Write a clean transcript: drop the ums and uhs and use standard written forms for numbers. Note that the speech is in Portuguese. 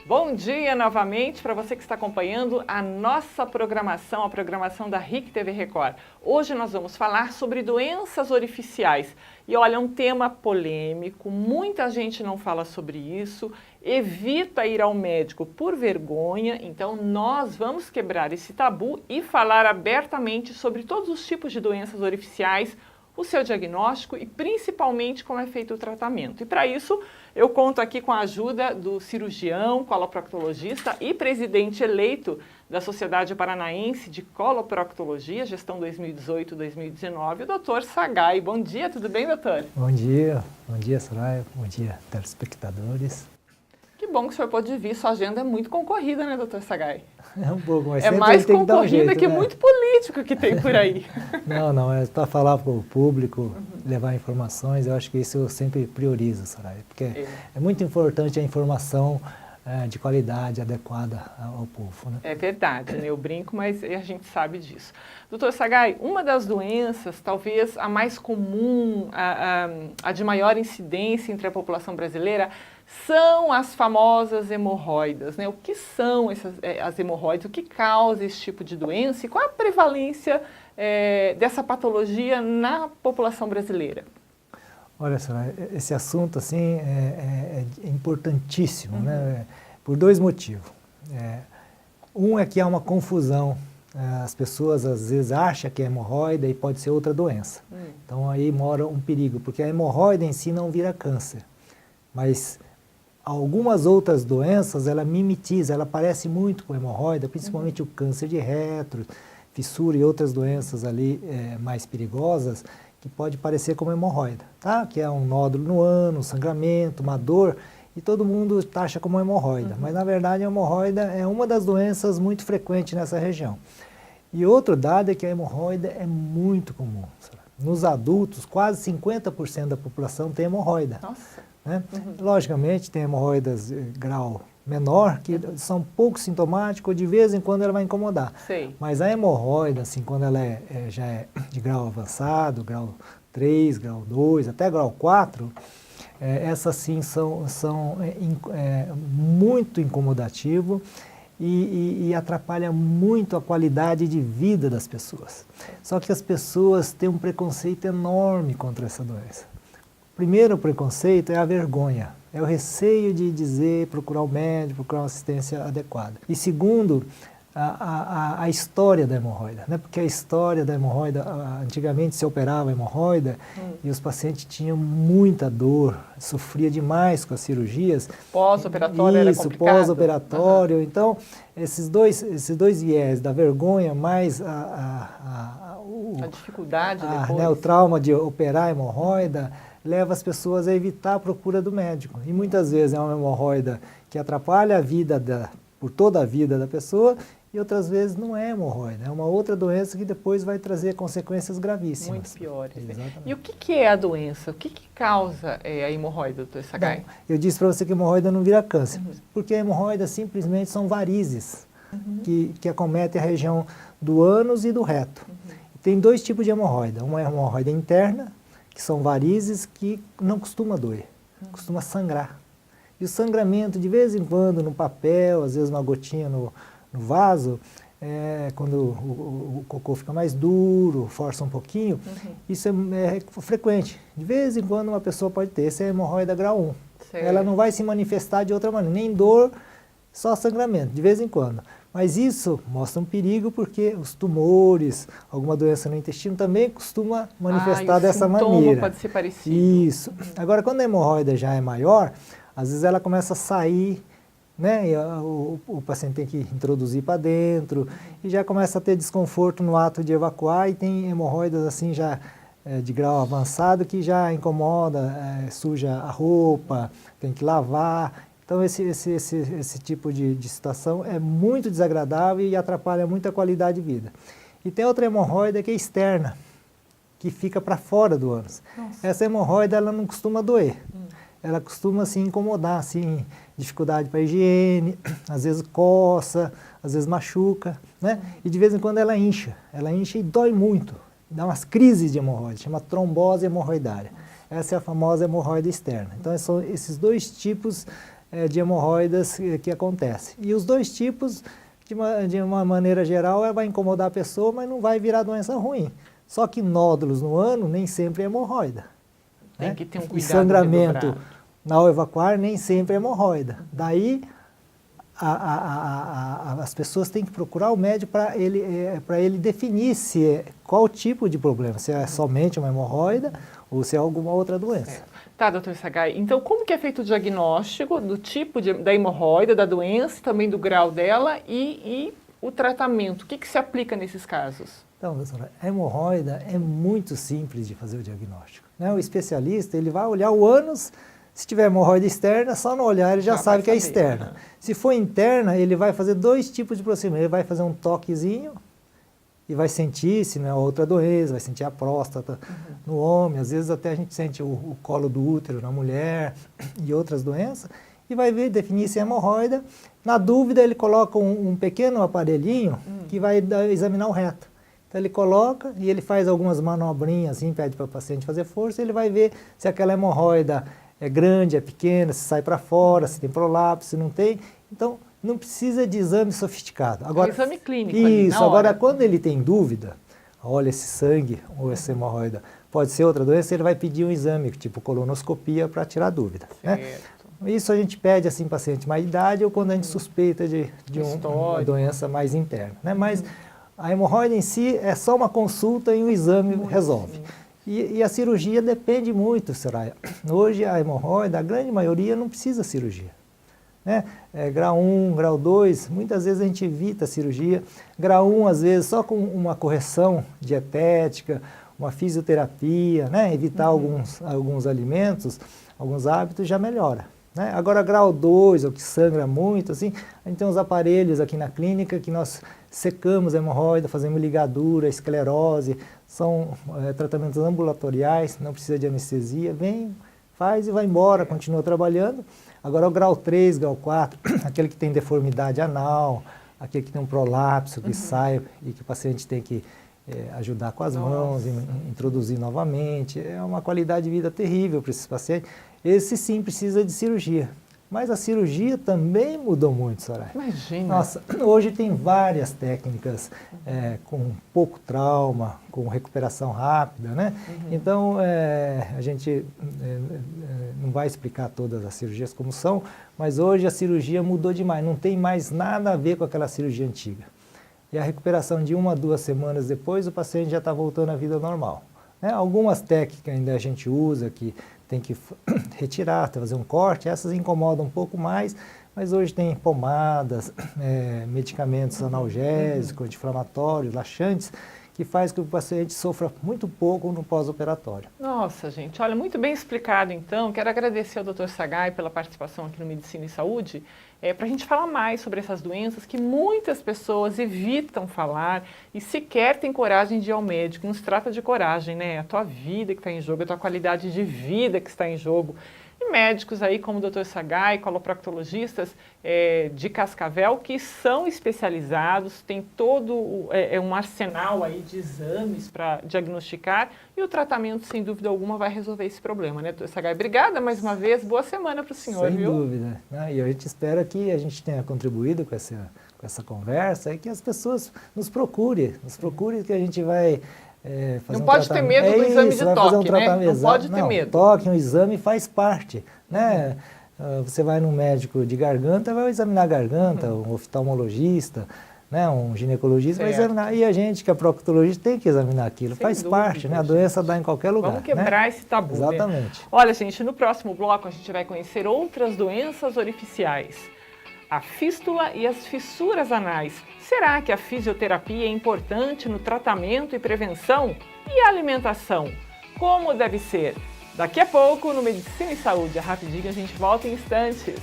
Bom dia novamente para você que está acompanhando a nossa programação, a programação da RIC TV Record. Hoje nós vamos falar sobre doenças orificiais. E olha, é um tema polêmico, muita gente não fala sobre isso, evita ir ao médico por vergonha, então nós vamos quebrar esse tabu e falar abertamente sobre todos os tipos de doenças orificiais, o seu diagnóstico e principalmente como é feito o tratamento. E para isso eu conto aqui com a ajuda do cirurgião, coloproctologista e presidente eleito da Sociedade Paranaense de Coloproctologia, gestão 2018-2019, o doutor Sagai. Bom dia, tudo bem, doutor? Bom dia, Soraya, bom dia, telespectadores. Que bom que o senhor pôde vir, sua agenda é muito concorrida, né, doutor Sagai? É um pouco, mas é sempre mais tem que dar um concorrida jeito, que né? muito político que tem por aí. Não, é para falar para o público, levar informações, eu acho que isso eu sempre priorizo, Soraya, porque é muito importante a informação de qualidade, adequada ao povo, né? É verdade, né? Eu brinco, mas a gente sabe disso. Doutor Sagai, uma das doenças, talvez a mais comum, a de maior incidência entre a população brasileira, são as famosas hemorroidas, né? O que são as hemorroidas? O que causa esse tipo de doença? E qual a prevalência dessa patologia na população brasileira? Olha, Soraya, esse assunto assim é importantíssimo, né? Por dois motivos. Um é que há uma confusão. As pessoas às vezes acham que é hemorroida e pode ser outra doença. Então aí mora um perigo, porque a hemorroida em si não vira câncer, mas algumas outras doenças ela mimetiza, ela parece muito com hemorroida, principalmente o câncer de reto, fissura e outras doenças ali mais perigosas, que pode parecer como hemorroida, tá? Que é um nódulo no ânus, sangramento, uma dor, e todo mundo taxa como hemorroida. Mas na verdade a hemorroida é uma das doenças muito frequentes nessa região. E outro dado é que a hemorroida é muito comum. Nos adultos, quase 50% da população tem hemorroida. Nossa! Né? Logicamente tem hemorroidas grau menor, que são pouco sintomáticos, de vez em quando ela vai incomodar. Sei. Mas a hemorroida, assim, quando ela já é de grau avançado, grau 3, grau 2, até grau 4, essas sim são muito incomodativo e atrapalha muito a qualidade de vida das pessoas. Só que as pessoas têm um preconceito enorme contra essa doença. Primeiro, o preconceito é a vergonha, é o receio de dizer, procurar o médico, procurar uma assistência adequada. E segundo, a história da hemorroida, né? Porque a história da hemorroida, antigamente se operava a hemorroida e os pacientes tinham muita dor, sofria demais com as cirurgias. Pós-operatório era complicado? Isso, pós-operatório. Então, esses dois viés da vergonha mais a dificuldade depois. Né, o trauma de operar a hemorroida leva as pessoas a evitar a procura do médico. E muitas vezes é uma hemorroida que atrapalha a vida por toda a vida da pessoa e outras vezes não é hemorroida, é uma outra doença que depois vai trazer consequências gravíssimas. Muito piores. Exatamente. E o que é a doença? O que causa a hemorroida, doutor Sagai? Bom, eu disse para você que a hemorroida não vira câncer, porque a hemorroida simplesmente são varizes que acometem a região do ânus e do reto. Tem dois tipos de hemorroida, uma é a hemorroida interna, que são varizes que não costuma doer, costuma sangrar. E o sangramento, de vez em quando, no papel, às vezes uma gotinha no vaso, quando o cocô fica mais duro, força um pouquinho, isso é frequente. De vez em quando uma pessoa pode ter, essa é a hemorroida grau 1. Certo. Ela não vai se manifestar de outra maneira, nem dor, só sangramento, de vez em quando. Mas isso mostra um perigo porque os tumores, alguma doença no intestino também costuma manifestar dessa maneira. Pode ser parecido. Isso. Agora, quando a hemorroida já é maior, às vezes ela começa a sair, né? E o paciente tem que introduzir para dentro e já começa a ter desconforto no ato de evacuar e tem hemorroidas assim já de grau avançado que já incomoda, suja a roupa, tem que lavar. Então esse tipo de situação é muito desagradável e atrapalha muito a qualidade de vida. E tem outra hemorroida que é externa, que fica para fora do ânus. Nossa. Essa hemorroida ela não costuma doer. Ela costuma assim incomodar, assim, dificuldade para higiene, às vezes coça, às vezes machuca, né? E de vez em quando ela incha e dói muito, dá umas crises de hemorroida, chama trombose hemorroidária. Essa é a famosa hemorroida externa. Então são esses dois tipos de hemorroidas que acontecem. E os dois tipos, de uma maneira geral, vai incomodar a pessoa, mas não vai virar doença ruim. Só que nódulos no ano nem sempre é hemorroida. Tem que ter um cuidado. E sangramento ao evacuar nem sempre é hemorroida. Daí, as pessoas têm que procurar o médico para ele definir qual tipo de problema, se é somente uma hemorroida ou se é alguma outra doença. Tá, doutor Sagai, então como que é feito o diagnóstico do tipo da hemorroida, da doença, também do grau dela e o tratamento? O que se aplica nesses casos? Então, doutora, a hemorroida é muito simples de fazer o diagnóstico, né? O especialista, ele vai olhar o ânus, se tiver hemorroida externa, só no olhar ele já sabe que é externa. Né? Se for interna, ele vai fazer dois tipos de procedimento. Ele vai fazer um toquezinho e vai sentir se não é outra doença, vai sentir a próstata no homem, às vezes até a gente sente o colo do útero na mulher e outras doenças, e vai ver, definir se é hemorroida. Na dúvida, ele coloca um pequeno aparelhinho que vai examinar o reto. Então ele coloca e ele faz algumas manobrinhas, assim, pede para o paciente fazer força, e ele vai ver se aquela hemorroida é grande, é pequena, se sai para fora, se tem prolapso, se não tem. Então, não precisa de exame sofisticado. Agora, é exame clínico. Isso, ali, agora quando ele tem dúvida, olha esse sangue ou essa hemorroida, pode ser outra doença, ele vai pedir um exame, tipo colonoscopia, para tirar dúvida. Né? Isso a gente pede assim, paciente mais idade ou quando a gente suspeita de uma doença mais interna. Né? Mas a hemorroida em si é só uma consulta e um exame resolve. E a cirurgia depende muito, Soraya. Hoje a hemorroida, a grande maioria não precisa cirurgia. Né? Grau 1, grau 2, muitas vezes a gente evita a cirurgia. Grau 1, às vezes, só com uma correção dietética, uma fisioterapia, né? Evitar alguns alimentos, alguns hábitos, já melhora. Né? Agora, grau 2, o que sangra muito, assim, a gente tem uns aparelhos aqui na clínica que nós secamos a hemorroida, fazemos ligadura, esclerose, são tratamentos ambulatoriais, não precisa de anestesia, vem, faz e vai embora, continua trabalhando. Agora o grau 3, grau 4, aquele que tem deformidade anal, aquele que tem um prolapso que sai e que o paciente tem que ajudar com as mãos, introduzir novamente, é uma qualidade de vida terrível para esses pacientes. Esse sim precisa de cirurgia. Mas a cirurgia também mudou muito, Soraya. Imagina. Nossa, hoje tem várias técnicas com pouco trauma, com recuperação rápida, né? Então, a gente não vai explicar todas as cirurgias como são, mas hoje a cirurgia mudou demais, não tem mais nada a ver com aquela cirurgia antiga. E a recuperação de 1 a 2 semanas depois, o paciente já está voltando à vida normal. Né? Algumas técnicas ainda a gente usa que tem que retirar, fazer um corte, essas incomodam um pouco mais, mas hoje tem pomadas, medicamentos analgésicos, anti-inflamatórios, laxantes, que faz que o paciente sofra muito pouco no pós-operatório. Nossa, gente, olha, muito bem explicado então. Quero agradecer ao Dr. Sagai pela participação aqui no Medicina e Saúde, para a gente falar mais sobre essas doenças que muitas pessoas evitam falar e sequer têm coragem de ir ao médico. Não se trata de coragem, né? É a tua vida que está em jogo, é a tua qualidade de vida que está em jogo. E médicos aí como o Dr. Sagai, coloproctologistas de Cascavel, que são especializados, tem todo um arsenal aí de exames para diagnosticar e o tratamento, sem dúvida alguma, vai resolver esse problema, né, Dr. Sagai? Obrigada mais uma vez, boa semana para o senhor, viu? Sem dúvida. E a gente espera que a gente tenha contribuído com essa conversa e que as pessoas nos procurem que a gente vai... não pode ter medo do exame de toque, né? Não pode ter medo. Toque, um exame faz parte, né? Você vai num médico de garganta, vai examinar a garganta, um oftalmologista, né? Um ginecologista vai examinar. E a gente, que é proctologista, tem que examinar aquilo. Faz parte, né? A doença dá em qualquer lugar. Vamos quebrar esse tabu, Exatamente. Né? Olha, gente, no próximo bloco a gente vai conhecer outras doenças orificiais. A fístula e as fissuras anais. Será que a fisioterapia é importante no tratamento e prevenção? E a alimentação? Como deve ser? Daqui a pouco, no Medicina e Saúde, rapidinho a gente volta em instantes.